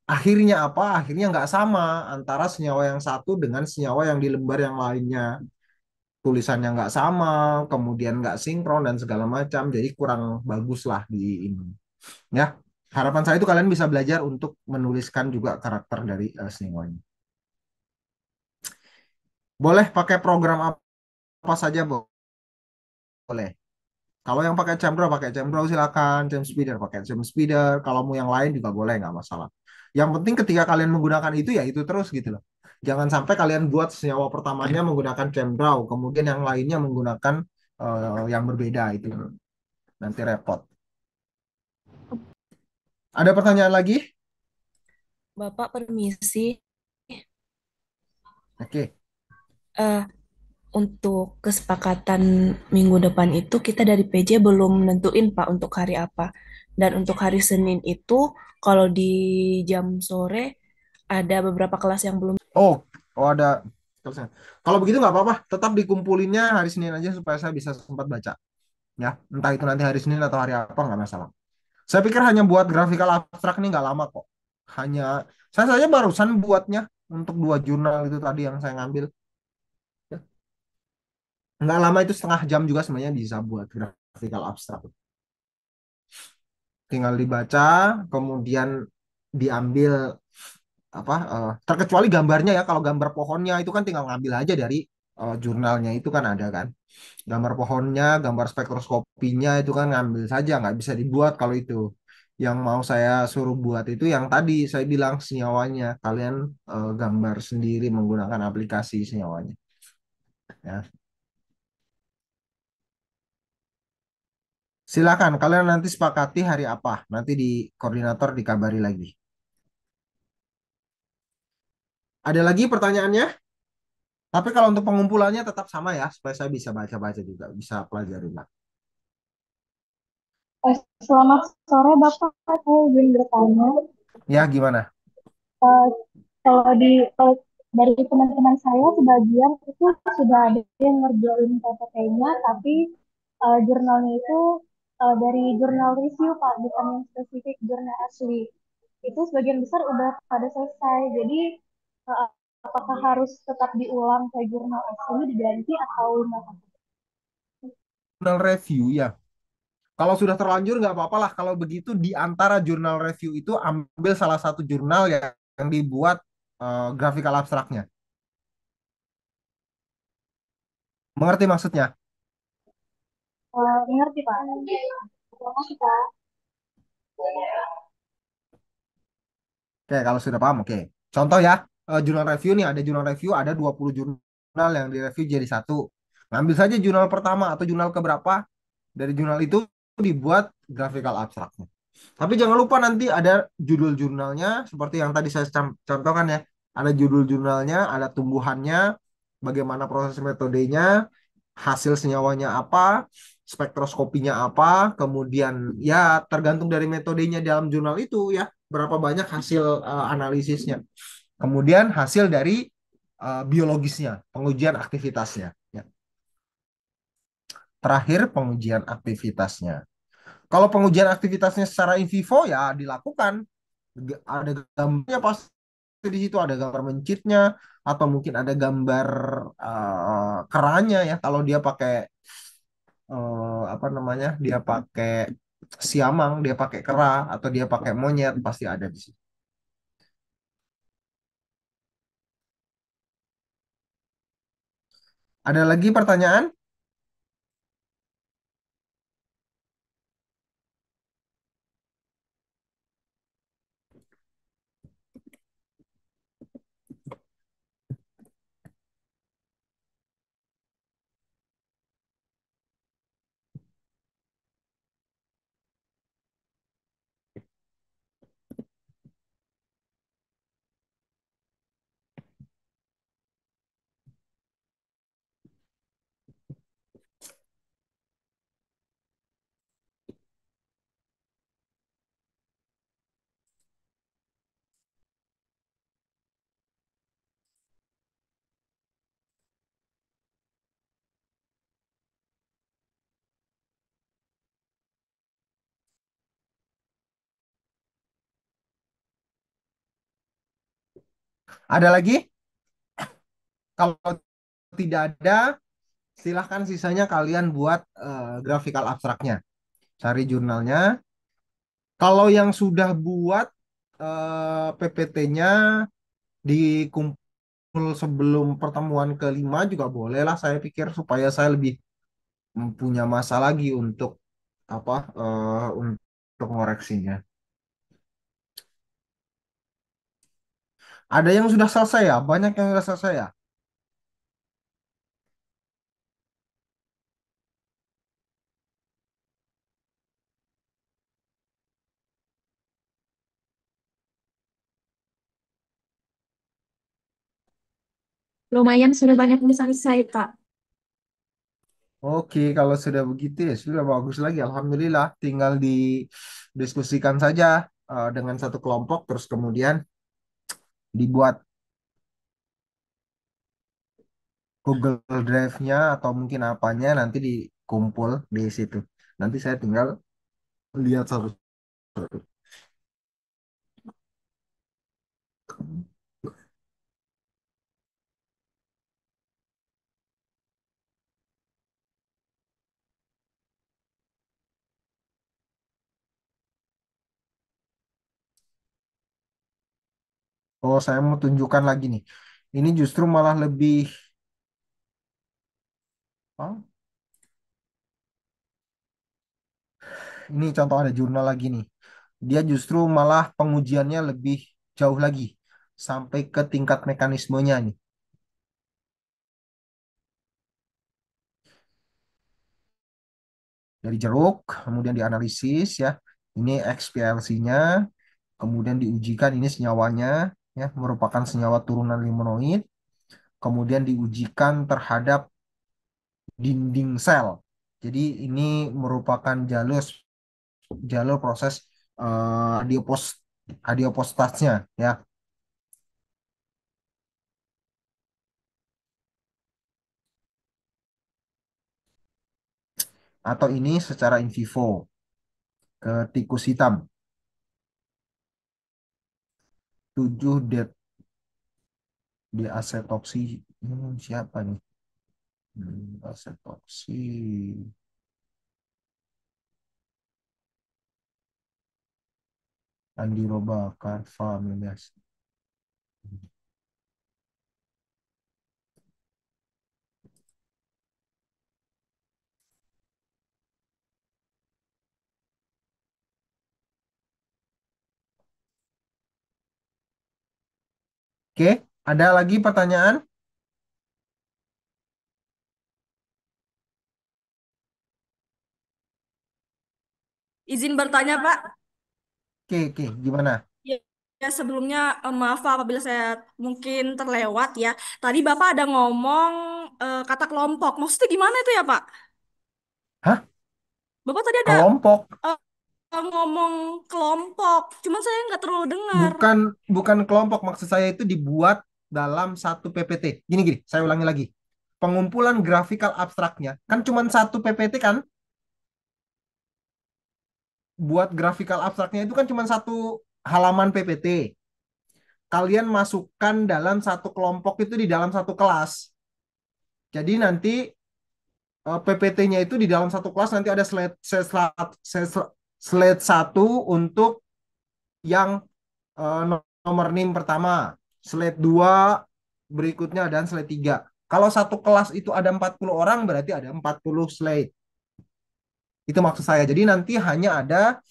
Akhirnya apa? Akhirnya nggak sama antara senyawa yang satu dengan senyawa yang di lembar yang lainnya. Tulisannya nggak sama, kemudian nggak sinkron dan segala macam. Jadi kurang bagus lah di ini. Ya, harapan saya itu kalian bisa belajar untuk menuliskan juga karakter dari semuanya. Boleh pakai program apa saja boleh. Kalau yang pakai ChemDraw silakan, ChemSpeeder pakai ChemSpeeder. Kalau mau yang lain juga boleh, nggak masalah. Yang penting ketika kalian menggunakan itu ya itu terus gitu loh. Jangan sampai kalian buat senyawa pertamanya menggunakan ChemDraw, kemudian yang lainnya menggunakan yang berbeda itu. Nanti repot. Ada pertanyaan lagi? Bapak permisi, Oke. eh untuk kesepakatan minggu depan itu kita dari PJ belum nentuin Pak untuk hari apa. Dan untuk hari Senin itu kalau di jam sore ada beberapa kelas yang belum. Oh, oh ada. Kalau begitu nggak apa-apa, tetap dikumpulinnya hari Senin aja supaya saya bisa sempat baca. Ya, entah itu nanti hari Senin atau hari apa nggak masalah. Saya pikir hanya buat grafikal abstrak ini nggak lama kok. Hanya saya saja barusan buatnya untuk 2 jurnal itu tadi yang saya ngambil. Ya, nggak lama itu setengah jam juga sebenarnya bisa buat grafikal abstrak. Tinggal dibaca, kemudian diambil apa terkecuali gambarnya ya. Kalau gambar pohonnya itu kan tinggal ngambil aja dari jurnalnya itu kan ada kan. Gambar pohonnya, gambar spektroskopinya itu kan ngambil saja, nggak bisa dibuat kalau itu. Yang mau saya suruh buat itu yang tadi saya bilang senyawanya. Kalian gambar sendiri menggunakan aplikasi senyawanya. Ya. Silakan, kalian nanti sepakati hari apa. Nanti di koordinator dikabari lagi. Ada lagi pertanyaannya? Tapi kalau untuk pengumpulannya tetap sama ya, supaya saya bisa baca-baca juga, bisa pelajari lah. Selamat sore Bapak, saya izin bertanya. Ya, gimana? Eh, kalau dari teman-teman saya sebagian itu sudah ada yang ngerjain PPT-nya, tapi jurnalnya itu dari jurnal review Pak, bukan yang spesifik jurnal asli. Itu sebagian besar udah pada selesai. Jadi eh, apakah harus tetap diulang ke jurnal asli diganti atau nggak? Jurnal review ya. Kalau sudah terlanjur nggak apa-apa lah. Kalau begitu di antara jurnal review itu ambil salah satu jurnal yang dibuat graphical abstraknya. Mengerti maksudnya? Mengerti Pak? Terima kasih Pak. Oke, kalau sudah paham, oke. Contoh ya, jurnal review nih, ada jurnal review, ada 20 jurnal yang direview jadi satu. Ngambil saja jurnal pertama atau jurnal keberapa, dari jurnal itu dibuat graphical abstraknya. Tapi jangan lupa nanti ada judul jurnalnya, seperti yang tadi saya contohkan ya. Ada judul jurnalnya, ada tumbuhannya, bagaimana proses metodenya, hasil senyawanya apa, spektroskopinya apa, kemudian ya tergantung dari metodenya dalam jurnal itu ya. berapa banyak hasil analisisnya. Kemudian hasil dari biologisnya, pengujian aktivitasnya. Ya. Terakhir pengujian aktivitasnya. Kalau pengujian aktivitasnya secara in vivo ya dilakukan. Ada gambarnya pasti di situ, ada gambar mencitnya atau mungkin ada gambar keranya ya. Kalau dia pakai apa namanya? Dia pakai siamang, dia pakai kera atau dia pakai monyet pasti ada di situ. Ada lagi pertanyaan? Ada lagi? Kalau tidak ada, silahkan sisanya kalian buat grafikal abstraknya. Cari jurnalnya. Kalau yang sudah buat PPT-nya dikumpul sebelum pertemuan kelima juga boleh lah, saya pikir supaya saya lebih punya masa lagi untuk apa untuk ngoreksinya. Ada yang sudah selesai ya? Banyak yang sudah selesai ya? Lumayan sudah banyak yang selesai, Pak. Oke, kalau sudah begitu ya sudah bagus lagi. Alhamdulillah, tinggal didiskusikan saja dengan satu kelompok, terus kemudian dibuat Google Drive-nya atau mungkin apanya nanti dikumpul di situ. Nanti saya tinggal lihat satu. Oh, saya mau tunjukkan lagi nih. Ini justru malah lebih, oh, ini contoh ada jurnal lagi nih. Dia justru malah pengujiannya lebih jauh lagi sampai ke tingkat mekanismenya nih. Dari jeruk, kemudian dianalisis ya. Ini XPLC-nya, kemudian diujikan ini senyawanya ya, merupakan senyawa turunan limonoid. Kemudian diujikan terhadap dinding sel. Jadi ini merupakan jalur jalur proses adiopostasnya ya, atau ini secara in vivo ke tikus hitam 7 di asetopsi. Siapa nih? Asetopsi Andiroba Carva Milias. Oke, ada lagi pertanyaan? Izin bertanya, Pak. Oke, gimana? Ya, ya, sebelumnya maaf Pak apabila saya mungkin terlewat ya. Tadi Bapak ada ngomong kata kelompok. Maksudnya gimana itu ya, Pak? Hah? Bapak tadi ada Kelompok? eh, ngomong kelompok, cuman saya nggak terlalu dengar. Bukan bukan kelompok, maksud saya itu dibuat dalam satu PPT. Gini gini, saya ulangi lagi. Pengumpulan grafikal abstraknya kan cuma satu PPT kan? Buat grafikal abstraknya itu kan cuma satu halaman PPT. Kalian masukkan dalam satu kelompok itu di dalam satu kelas. Jadi nanti PPT-nya itu di dalam satu kelas nanti ada slide satu untuk yang eh, nomor NIM pertama, slide 2 berikutnya, dan slide 3. Kalau satu kelas itu ada 40 orang, berarti ada 40 slide. Itu maksud saya. Jadi nanti hanya ada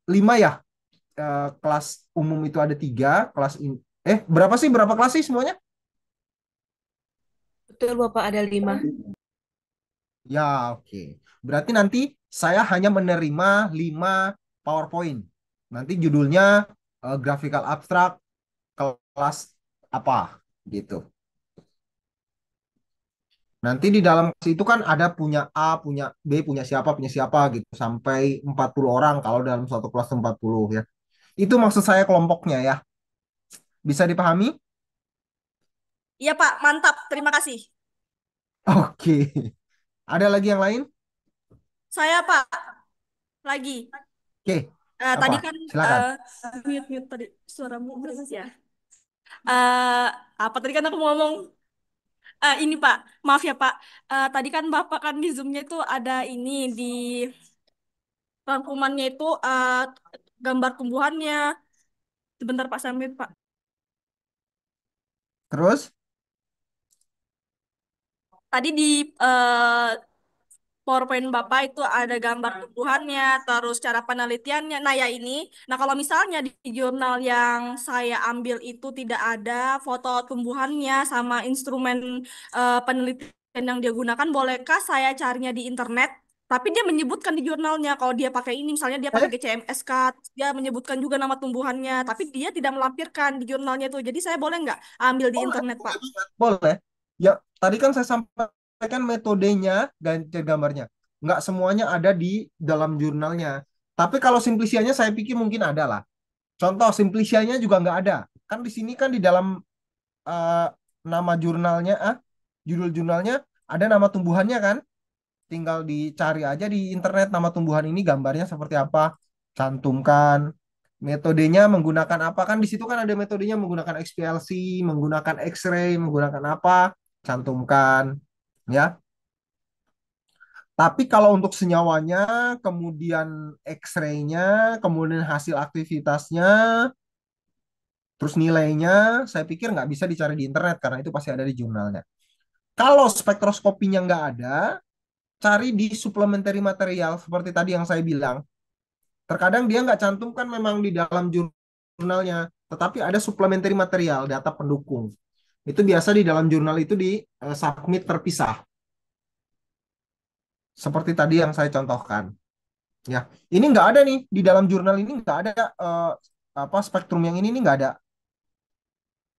5 ya. Kelas umum itu ada 3. Kelas ini. Berapa sih? Berapa kelas sih semuanya? Betul, Bapak, ada 5. Ya, oke. Berarti nanti saya hanya menerima 5 PowerPoint. Nanti judulnya graphical abstract kelas apa gitu. Nanti di dalam kelas itu kan ada punya A, punya B, punya siapa gitu. Sampai 40 orang kalau dalam suatu kelas 40 ya. Itu maksud saya kelompoknya ya. Bisa dipahami? Iya Pak, mantap. Terima kasih. Oke. Ada lagi yang lain? Saya Pak, lagi. Oke. Tadi Apa? kan Silakan. mute tadi suaramu beres ya. Eh, apa tadi kan aku mau ngomong? Ini Pak, maaf ya Pak. Tadi kan Bapak kan di Zoom-nya itu ada ini di rangkumannya itu gambar tumbuhannya. Sebentar Pak, saya mute Pak. Terus? Tadi di eh, PowerPoint Bapak itu ada gambar tumbuhannya, terus cara penelitiannya. Nah ya ini, nah kalau misalnya di jurnal yang saya ambil itu tidak ada foto tumbuhannya sama instrumen penelitian yang dia gunakan, bolehkah saya carinya di internet? Tapi dia menyebutkan di jurnalnya kalau dia pakai ini, misalnya dia pakai Eh, GCMSK, dia menyebutkan juga nama tumbuhannya, tapi dia tidak melampirkan di jurnalnya itu. Jadi saya boleh nggak ambil di boleh, internet, Pak? boleh banget. Boleh. Ya, tadi kan saya sampaikan metodenya dan gambarnya. Nggak semuanya ada di dalam jurnalnya. Tapi kalau simplisianya saya pikir mungkin ada lah. Contoh simplisianya juga nggak ada. Kan di sini kan di dalam eh, nama jurnalnya, judul jurnalnya ada nama tumbuhannya kan. Tinggal dicari aja di internet nama tumbuhan ini gambarnya seperti apa. Cantumkan. Metodenya menggunakan apa, kan di situ kan ada metodenya menggunakan XPLC, menggunakan X-ray, menggunakan apa, cantumkan ya. Tapi kalau untuk senyawanya, kemudian X-ray-nya, kemudian hasil aktivitasnya, terus nilainya, saya pikir nggak bisa dicari di internet karena itu pasti ada di jurnalnya. Kalau spektroskopinya nggak ada, cari di supplementary material seperti tadi yang saya bilang. Terkadang dia nggak cantumkan memang di dalam jurnalnya, tetapi ada supplementary material, data pendukung. Itu biasa di dalam jurnal itu di submit terpisah. Seperti tadi yang saya contohkan. Ya, ini nggak ada nih di dalam jurnal ini nggak ada apa spektrum yang ini nggak ada.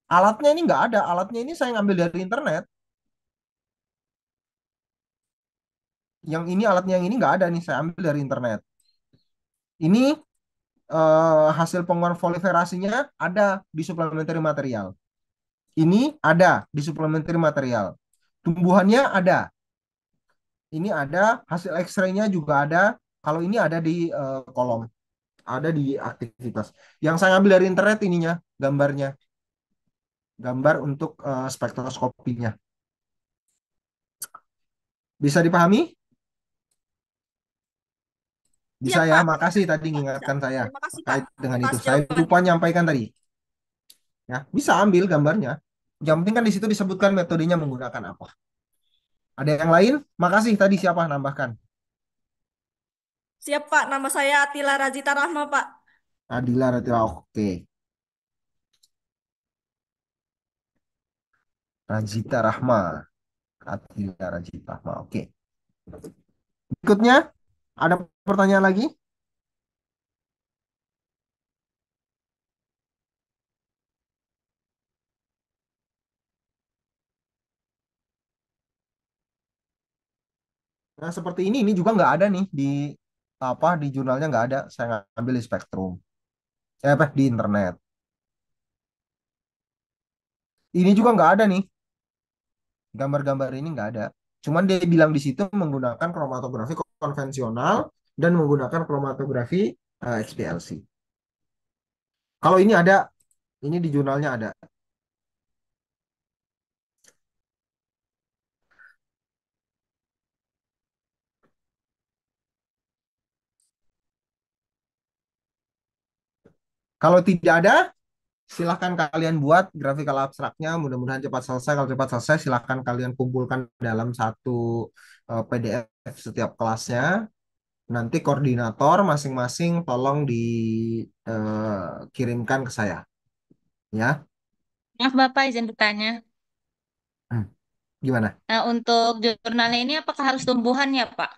Alatnya ini nggak ada. Alatnya ini saya ngambil dari internet. Yang ini alatnya yang ini nggak ada nih, saya ambil dari internet. Ini hasil pengukuran proliferasinya ada di supplementary material. Ini ada di supplementary material. Tumbuhannya ada. Ini ada, hasil X-ray-nya juga ada. Kalau ini ada di kolom, ada di aktivitas. Yang saya ambil dari internet ininya, gambarnya. Gambar untuk spektroskopinya. Bisa dipahami? Bisa Siap, ya, Pak. makasih tadi Bisa. mengingatkan saya Terima kasih, Pak, terkait dengan itu. atas Saya lupa jawabannya. nyampaikan tadi. Ya, bisa ambil gambarnya. Yang penting kan di situ disebutkan metodenya menggunakan apa. Ada yang lain? Makasih tadi siapa nambahkan? Siap, Pak. Nama saya Atila Razita Rahma, Pak. Adila Ratila. Oke. Rajita Rahma. Adila Rajita Rahma. Oke. Berikutnya, ada pertanyaan lagi? Nah, seperti ini juga nggak ada nih di apa di jurnalnya nggak ada. Saya ngambil di Spektrum. Apa di internet. Ini juga nggak ada nih. Gambar-gambar ini nggak ada. Cuman dia bilang di situ menggunakan kromatografi konvensional dan menggunakan kromatografi HPLC. Kalau ini ada, ini di jurnalnya ada. Kalau tidak ada, silahkan kalian buat graphical abstraknya. Mudah-mudahan cepat selesai. Kalau cepat selesai, silahkan kalian kumpulkan dalam satu PDF setiap kelasnya. Nanti koordinator masing-masing tolong dikirimkan ke saya. Ya, Maaf Bapak, izin bertanya. Hmm, gimana? Nah, untuk jurnalnya ini apakah harus tumbuhan ya, Pak?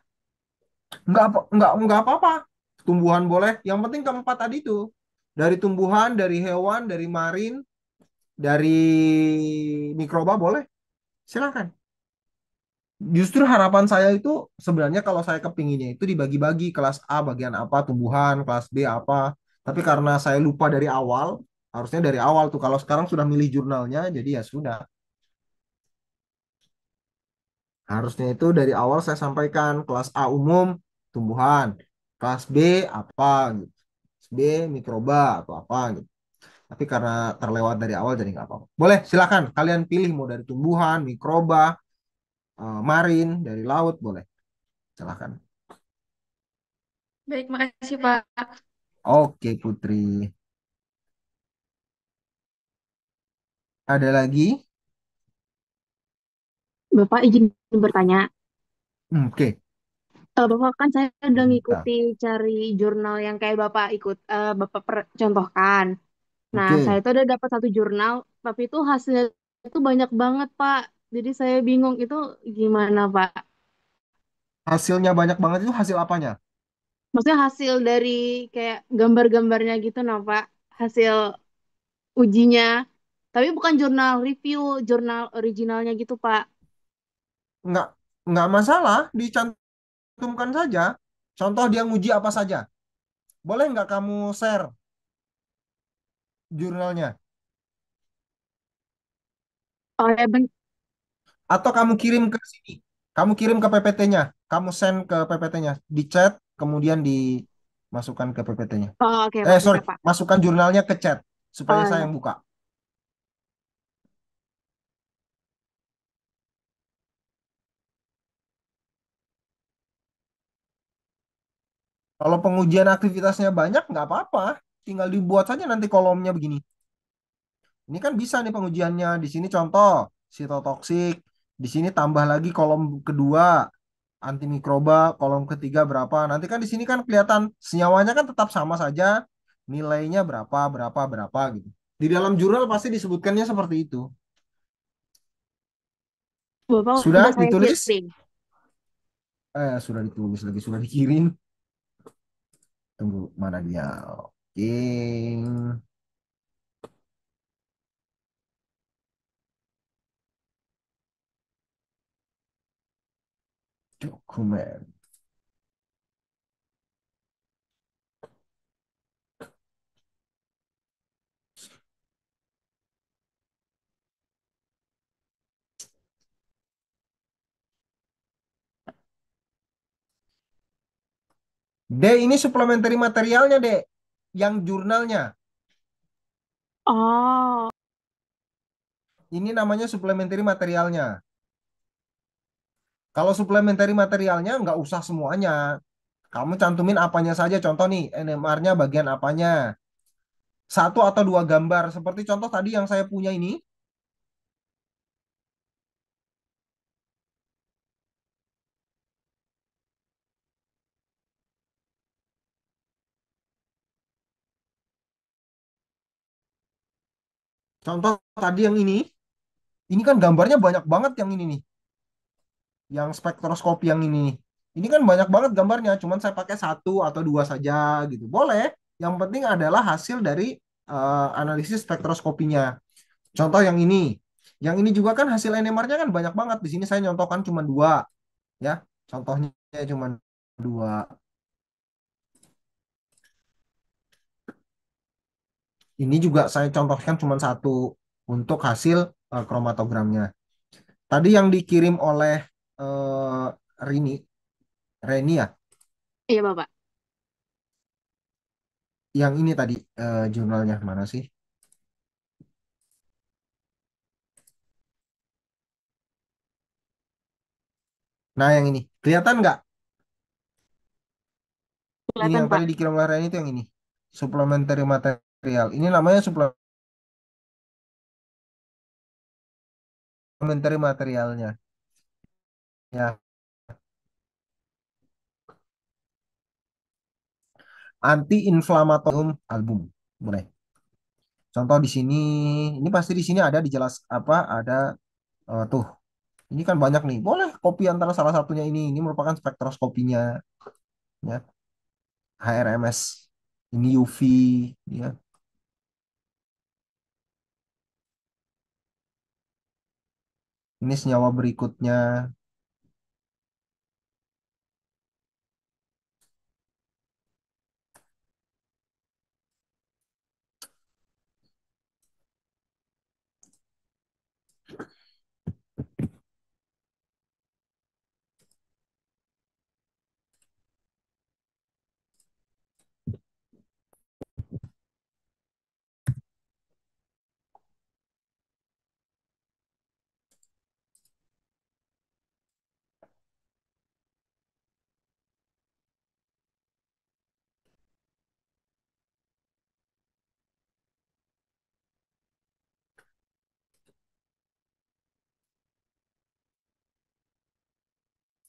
Nggak apa-apa. Tumbuhan boleh. Yang penting keempat tadi itu. Dari tumbuhan, dari hewan, dari marin, dari mikroba boleh. Silakan. Justru harapan saya itu sebenarnya kalau saya kepinginnya itu dibagi-bagi kelas A bagian apa tumbuhan, kelas B apa. Tapi karena saya lupa dari awal, harusnya dari awal tuh. Kalau sekarang sudah milih jurnalnya, jadi ya sudah. Harusnya itu dari awal saya sampaikan kelas A umum tumbuhan, kelas B apa gitu. Kelas B mikroba atau apa gitu. Tapi karena terlewat dari awal jadi nggak apa-apa. Boleh, silakan kalian pilih mau dari tumbuhan, mikroba, marin, dari laut boleh. Silakan. Baik, makasih Pak. Oke, Putri. Ada lagi? Bapak izin bertanya. Oke. Bapak kan saya udah Bentar. ngikuti cari jurnal yang kayak Bapak contohkan. Nah, saya Oke. tuh udah dapat satu jurnal, tapi itu hasilnya itu banyak banget, Pak. Jadi saya bingung itu gimana, Pak? Hasilnya banyak banget itu hasil apanya? Maksudnya hasil dari kayak gambar-gambarnya gitu, nah, Pak. Hasil ujinya. Tapi bukan jurnal review, jurnal originalnya gitu, Pak. Nggak, nggak masalah, dicantumkan saja. Contoh dia nguji apa saja. Boleh nggak kamu share jurnalnya? Oh ya, Atau kamu kirim ke sini. Kamu kirim ke PPT-nya. Kamu send ke PPT-nya. Di chat, kemudian dimasukkan ke PPT-nya. oh, oke, Pak, Sorry, bisa, Pak. masukkan jurnalnya ke chat. Supaya Oh saya ya. yang buka. Kalau pengujian aktivitasnya banyak, nggak apa-apa. Tinggal dibuat saja nanti kolomnya begini. Ini kan bisa nih pengujiannya. Di sini contoh sitotoksik. Di sini tambah lagi kolom kedua antimikroba, kolom ketiga berapa. Nanti kan di sini kan kelihatan senyawanya kan tetap sama saja. Nilainya berapa, berapa, berapa gitu. Di dalam jurnal pasti disebutkannya seperti itu. Bapak Sudah udah saya ditulis? kirim. Sudah ditulis lagi, sudah dikirim. Tunggu, mana dia? Oke. Dokumen. D, ini suplementary materialnya, Dek. Yang jurnalnya. Oh, Ini namanya suplementary materialnya. Kalau suplementary materialnya nggak usah semuanya. Kamu cantumin apanya saja. Contoh nih, NMR-nya bagian apanya. Satu atau dua gambar. Seperti contoh tadi yang saya punya ini. Contoh tadi yang ini. Ini kan gambarnya banyak banget yang ini nih. Yang spektroskopi yang ini. Ini kan banyak banget gambarnya. Cuman saya pakai satu atau dua saja gitu. Boleh. Yang penting adalah hasil dari analisis spektroskopinya. Contoh yang ini. Yang ini juga kan hasil NMR-nya kan banyak banget. Di sini saya nyontohkan cuma dua. Ya, contohnya cuma dua. Ini juga saya contohkan cuma satu untuk hasil kromatogramnya. Tadi yang dikirim oleh eh, Rini, Reni ya, Iya, Bapak. yang ini tadi jurnalnya mana sih? Nah, yang ini kelihatan nggak? Ini Kelihatan, yang Pak. tadi dikirim oleh Reni itu yang ini, supplementary material. Ini namanya supplementary materialnya. Ya, anti-inflamatorium album. Boleh. Contoh di sini, ini pasti di sini ada dijelas apa? Ada tuh. Ini kan banyak nih. Boleh copy antara salah satunya ini. Ini merupakan spektroskopinya, ya. HRMS. Ini UV, ya. Ini senyawa berikutnya.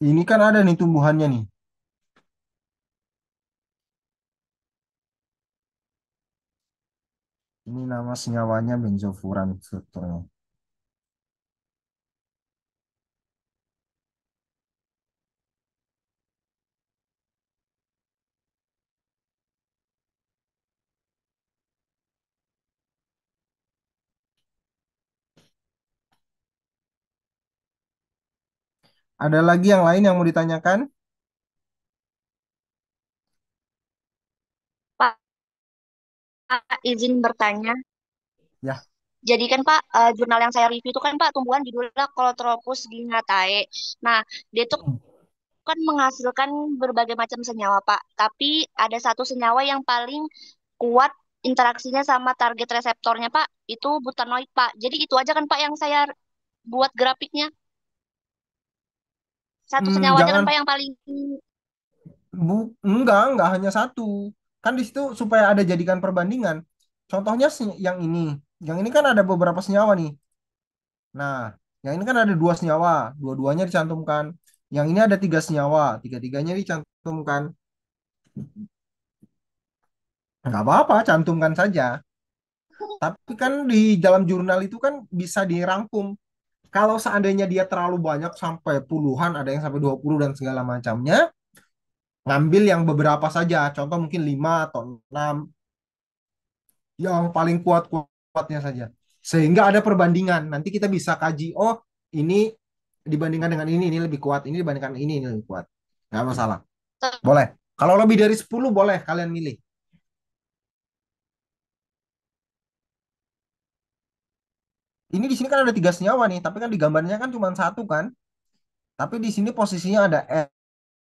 Ini kan ada nih tumbuhannya nih. Ini nama senyawanya benzofuran strukturnya. Ada lagi yang lain yang mau ditanyakan? Pak, izin bertanya. Ya. Jadi kan Pak, jurnal yang saya review itu kan Pak, tumbuhan judulnya Calotropus gignatae. Nah, dia tuh kan menghasilkan berbagai macam senyawa Pak. Tapi ada satu senyawa yang paling kuat interaksinya sama target reseptornya Pak, itu butanoid Pak. Jadi itu aja kan Pak yang saya buat grafiknya. Satu senyawa aja kan Jangan Pak yang paling enggak hanya satu. Kan di situ supaya ada jadikan perbandingan. Contohnya yang ini. Yang ini kan ada beberapa senyawa nih. Nah, yang ini kan ada dua senyawa, dua-duanya dicantumkan. Yang ini ada tiga senyawa, tiga-tiganya dicantumkan. Nggak apa-apa, cantumkan saja. Tapi kan di dalam jurnal itu kan bisa dirangkum. Kalau seandainya dia terlalu banyak sampai puluhan, ada yang sampai 20 dan segala macamnya, ngambil yang beberapa saja. Contoh mungkin 5 atau 6 yang paling kuat-kuatnya saja. Sehingga ada perbandingan. Nanti kita bisa kaji, oh ini dibandingkan dengan ini lebih kuat. Ini dibandingkan ini lebih kuat. Nggak masalah. Boleh. Kalau lebih dari 10 boleh kalian milih. Ini di sini kan ada tiga senyawa nih, tapi kan di gambarnya kan cuma satu kan. Tapi di sini posisinya ada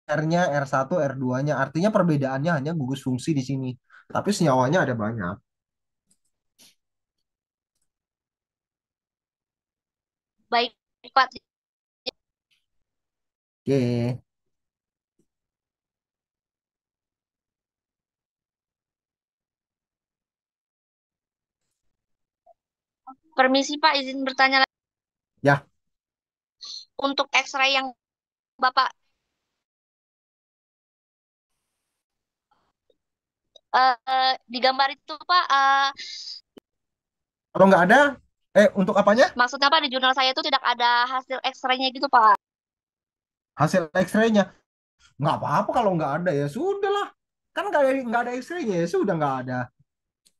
R-nya, R1, R2-nya. Artinya perbedaannya hanya gugus fungsi di sini. Tapi senyawanya ada banyak. baik Pak. Oke. Permisi Pak, izin bertanya lagi. Ya, Untuk X-ray yang Bapak di gambar itu Pak, kalau nggak ada, untuk apanya? maksudnya Pak di jurnal saya itu tidak ada hasil X-ray-nya gitu Pak. Hasil X-ray-nya. Nggak apa-apa kalau nggak ada ya sudah lah. Kan nggak ada X-ray-nya ya sudah nggak ada.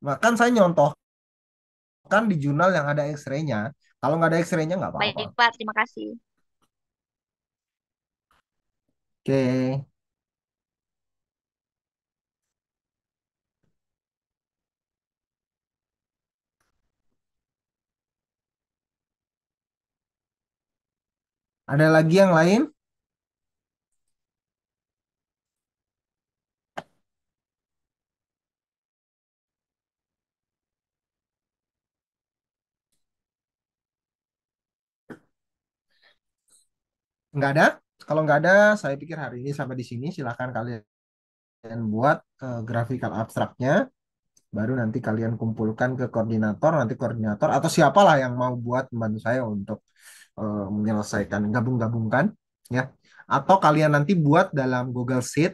Bahkan saya nyontohkan di jurnal yang ada X-ray-nya. Kalau nggak ada X-ray-nya nggak apa-apa. Baik Pak, terima kasih. Oke. Ada lagi yang lain? Nggak ada? Kalau nggak ada, saya pikir hari ini sampai di sini. Silahkan kalian buat graphical abstraknya. Baru nanti kalian kumpulkan ke koordinator. Nanti koordinator atau siapalah yang mau buat membantu saya untuk menyelesaikan, gabung-gabungkan. Ya. Atau kalian nanti buat dalam Google Sheet.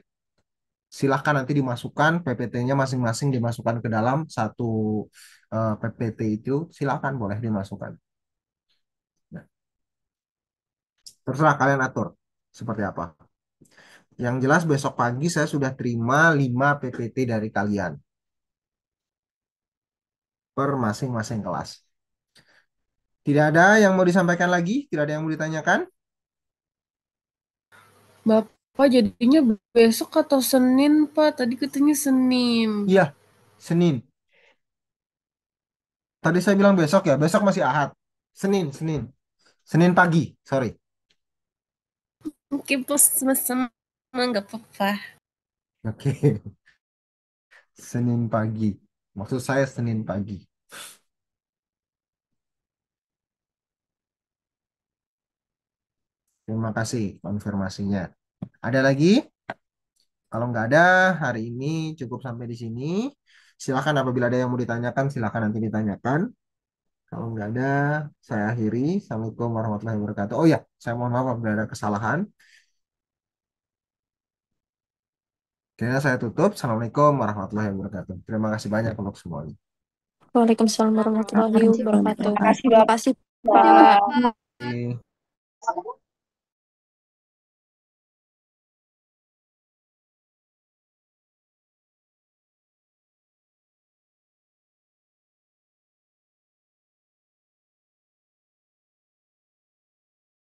Silahkan nanti dimasukkan PPT-nya masing-masing dimasukkan ke dalam satu PPT itu. Silahkan boleh dimasukkan. Nah, terserah kalian atur seperti apa. Yang jelas besok pagi saya sudah terima 5 PPT dari kalian per masing-masing kelas. Tidak ada yang mau disampaikan lagi? Tidak ada yang mau ditanyakan? Bapak jadinya besok atau Senin, Pak? Tadi katanya Senin. Iya, Senin. Tadi saya bilang besok ya, besok masih Ahad. Senin, Senin. Senin pagi, sorry. Oke, Pak, sama-sama. Nggak apa-apa. Oke, Senin pagi. Maksud saya Senin pagi. Terima kasih konfirmasinya. Ada lagi? Kalau nggak ada, hari ini cukup sampai di sini. Silakan apabila ada yang mau ditanyakan, silakan nanti ditanyakan. Kalau nggak ada, saya akhiri. Assalamualaikum warahmatullahi wabarakatuh. Oh ya, saya mohon maaf apabila ada kesalahan. Kayaknya saya tutup. Assalamualaikum warahmatullahi wabarakatuh. Terima kasih banyak untuk semuanya. Waalaikumsalam warahmatullahi wabarakatuh. Terima kasih, Terima kasih, Pak. Bapak. Oke.